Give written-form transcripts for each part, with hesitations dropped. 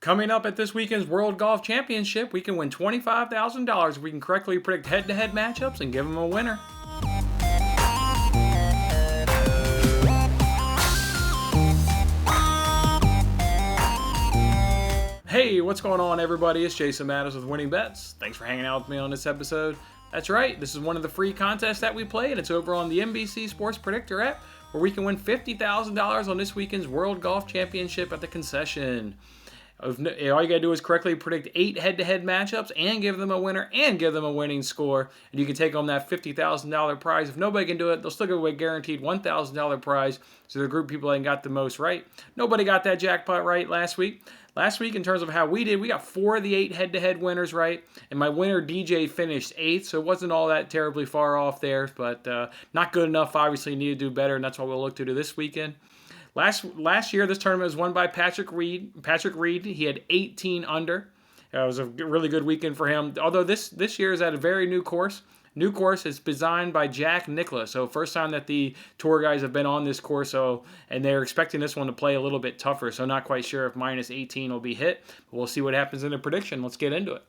Coming up at this weekend's World Golf Championship, we can win $25,000 if we can correctly predict head-to-head matchups and give them a winner. Hey, what's going on, everybody? It's Jason Mattis with Winning Bets. Thanks for hanging out with me on this episode. That's right, this is one of the free contests that we play, and it's over on the NBC Sports Predictor app, where we can win $50,000 on this weekend's World Golf Championship at the Concession. All you gotta do is correctly predict 8 head-to-head matchups and give them a winner and give them a winning score, and you can take home that $50,000 prize. If nobody can do it, they'll still give away a guaranteed $1,000 prize to the group of people that got the most right. Nobody got that jackpot right last week. Last week, in terms of how we did, we got 4 of the 8 head-to-head winners right, and my winner, DJ, finished 8th, so it wasn't all that terribly far off there, but not good enough. Obviously, need to do better, and that's what we'll look to do this weekend. Last year, this tournament was won by Patrick Reed. Patrick Reed, he had 18 under. It was a really good weekend for him, although this year is at a very new course. New course is designed by Jack Nicklaus, so first time that the tour guys have been on this course, and they're expecting this one to play a little bit tougher, so not quite sure if minus 18 will be hit, but we'll see what happens in the prediction. Let's get into it.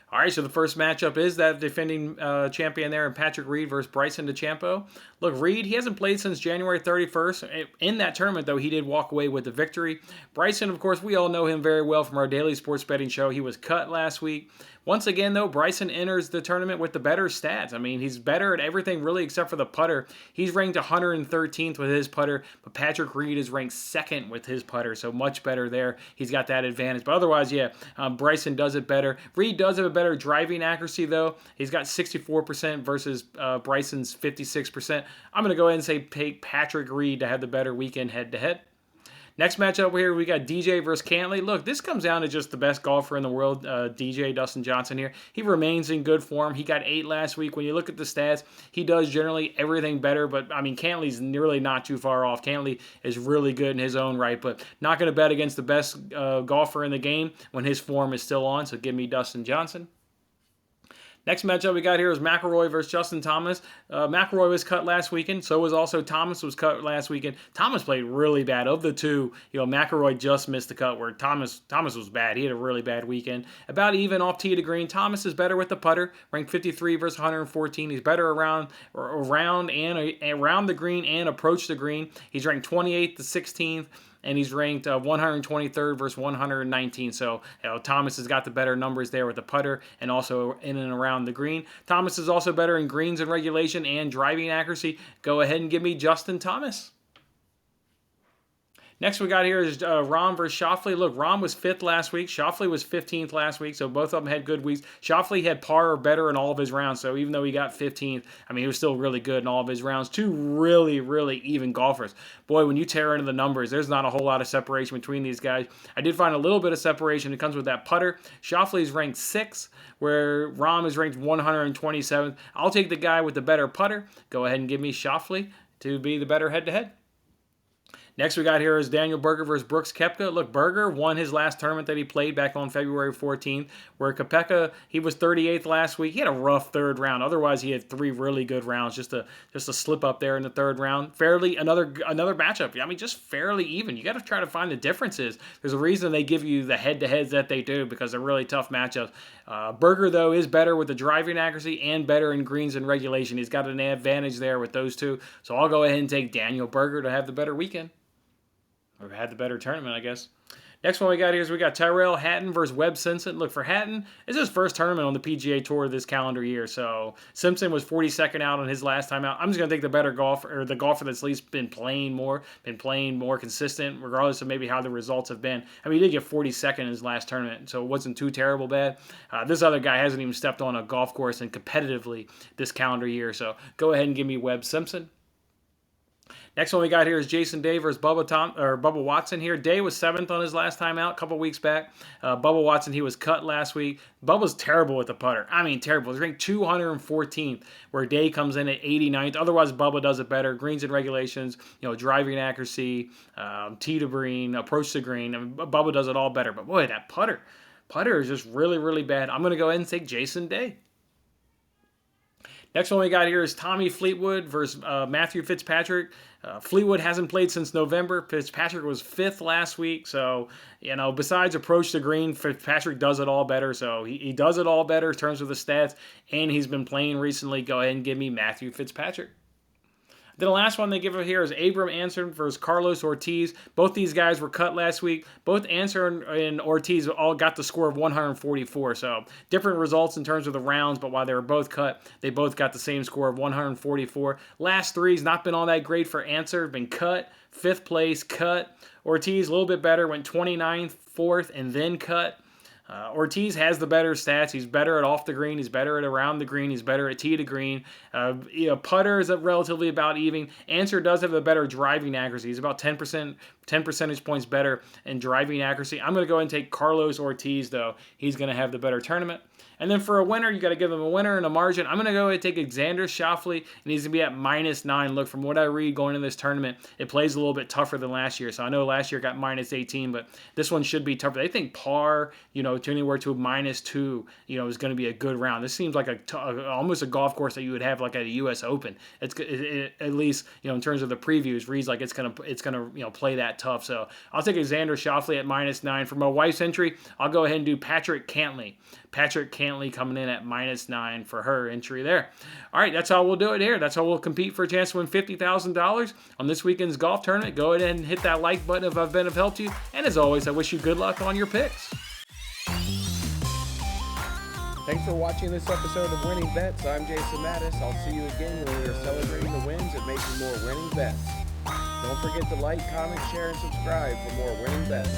All right, so the first matchup is that defending champion there, and Patrick Reed versus Bryson Champo. Look, Reed, he hasn't played since January 31st. In that tournament, though, he did walk away with the victory. Bryson, of course, we all know him very well from our daily sports betting show. He was cut last week. Once again, though, Bryson enters the tournament with the better stats. I mean, he's better at everything really except for the putter. He's ranked 113th with his putter, but Patrick Reed is ranked 2nd with his putter, so much better there. He's got that advantage. But otherwise, yeah, Bryson does it better. Reed does have a better driving accuracy, though. He's got 64% versus Bryson's 56%. I'm going to go ahead and say take Patrick Reed to have the better weekend head-to-head. Next matchup here, we got DJ versus Cantley. Look, this comes down to just the best golfer in the world, DJ Dustin Johnson here. He remains in good form. He got 8 last week. When you look at the stats, he does generally everything better, but, I mean, Cantley's really not too far off. Cantley is really good in his own right, but not going to bet against the best golfer in the game when his form is still on, so give me Dustin Johnson. Next matchup we got here is Mcelroy versus Justin Thomas. Mcelroy was cut last weekend. So was also Thomas was cut last weekend. Thomas played really bad. Of the two, Mcelroy just missed the cut where Thomas was bad. He had a really bad weekend. About even off tee to green. Thomas is better with the putter, ranked 53 versus 114. He's better around the green and approach the green. He's ranked 28th to 16th. And he's ranked 123rd versus 119. So Thomas has got the better numbers there with the putter and also in and around the green. Thomas is also better in greens and regulation and driving accuracy. Go ahead and give me Justin Thomas. Next we got here is Rahm versus Shaffly. Look, Rahm was 5th last week. Shaffly was 15th last week, so both of them had good weeks. Shaffly had par or better in all of his rounds, so even though he got 15th, I mean, he was still really good in all of his rounds. Two really, really even golfers. Boy, when you tear into the numbers, there's not a whole lot of separation between these guys. I did find a little bit of separation. It comes with that putter. Shaffly's ranked 6th, where Rahm is ranked 127th. I'll take the guy with the better putter. Go ahead and give me Shaffly to be the better head-to-head. Next we got here is Daniel Berger versus Brooks Kepca. Look, Berger won his last tournament that he played back on February 14th, where Kepca, he was 38th last week. He had a rough third round. Otherwise, he had 3 really good rounds. Just a slip up there in the third round. Fairly, another matchup. I mean, just fairly even. You got to try to find the differences. There's a reason they give you the head-to-heads that they do, because they're really tough matchups. Berger, though, is better with the driving accuracy and better in greens and regulation. He's got an advantage there with those two. So I'll go ahead and take Daniel Berger to have the better weekend. Or had the better tournament, I guess. Next one we got here is we got Tyrell Hatton versus Webb Simpson. Look, for Hatton, it's his first tournament on the PGA Tour this calendar year. So Simpson was 42nd out on his last time out. I'm just going to take the better golfer, or the golfer that's at least been playing more consistent, regardless of maybe how the results have been. I mean, he did get 42nd in his last tournament, so it wasn't too terrible bad. This other guy hasn't even stepped on a golf course and competitively this calendar year. So go ahead and give me Webb Simpson. Next one we got here is Jason Day versus Bubba Watson here. Day was 7th on his last time out a couple weeks back. Bubba Watson, he was cut last week. Bubba's terrible with the putter. I mean, terrible. He's ranked 214th, where Day comes in at 89th. Otherwise, Bubba does it better. Greens and regulations, driving accuracy, tee to green, approach to green. I mean, Bubba does it all better. But boy, that putter is just really, really bad. I'm going to go ahead and take Jason Day. Next one we got here is Tommy Fleetwood versus Matthew Fitzpatrick. Fleetwood hasn't played since November. Fitzpatrick was 5th last week. So, besides approach the green, Fitzpatrick does it all better. So he does it all better in terms of the stats, and he's been playing recently. Go ahead and give me Matthew Fitzpatrick. Then the last one they give here is Abram Anser versus Carlos Ortiz. Both these guys were cut last week. Both Anser and Ortiz all got the score of 144. So different results in terms of the rounds, but while they were both cut, they both got the same score of 144. Last three's not been all that great for Anser. Been cut, 5th place, cut. Ortiz a little bit better, went 29th, 4th, and then cut. Ortiz has the better stats. He's better at off the green. He's better at around the green. He's better at tee to green. Putter is relatively about even. Anser does have a better driving accuracy. He's about 10 percentage points better in driving accuracy. I'm going to go ahead and take Carlos Ortiz, though. He's going to have the better tournament. And then for a winner, you got to give him a winner and a margin. I'm going to go ahead and take Xander Shaffly, and he's going to be at -9. Look, from what I read going into this tournament, it plays a little bit tougher than last year. So I know last year got -18, but this one should be tougher. They think par, to anywhere to -2, is going to be a good round. This seems like almost a golf course that you would have like at a U.S. Open. At least in terms of the previews, reads like it's gonna play that tough. So I'll take Xander Shaffly at -9. For my wife's entry, I'll go ahead and do Patrick Cantley. Patrick Cantley coming in at -9 for her entry there. All right, that's how we'll do it here. That's how we'll compete for a chance to win $50,000 on this weekend's golf tournament. Go ahead and hit that like button if I've been of help to you. And as always, I wish you good luck on your picks. Thanks for watching this episode of Winning Bets. I'm Jason Mattis. I'll see you again when we are celebrating the wins and making more winning bets. Don't forget to like, comment, share, and subscribe for more winning bets.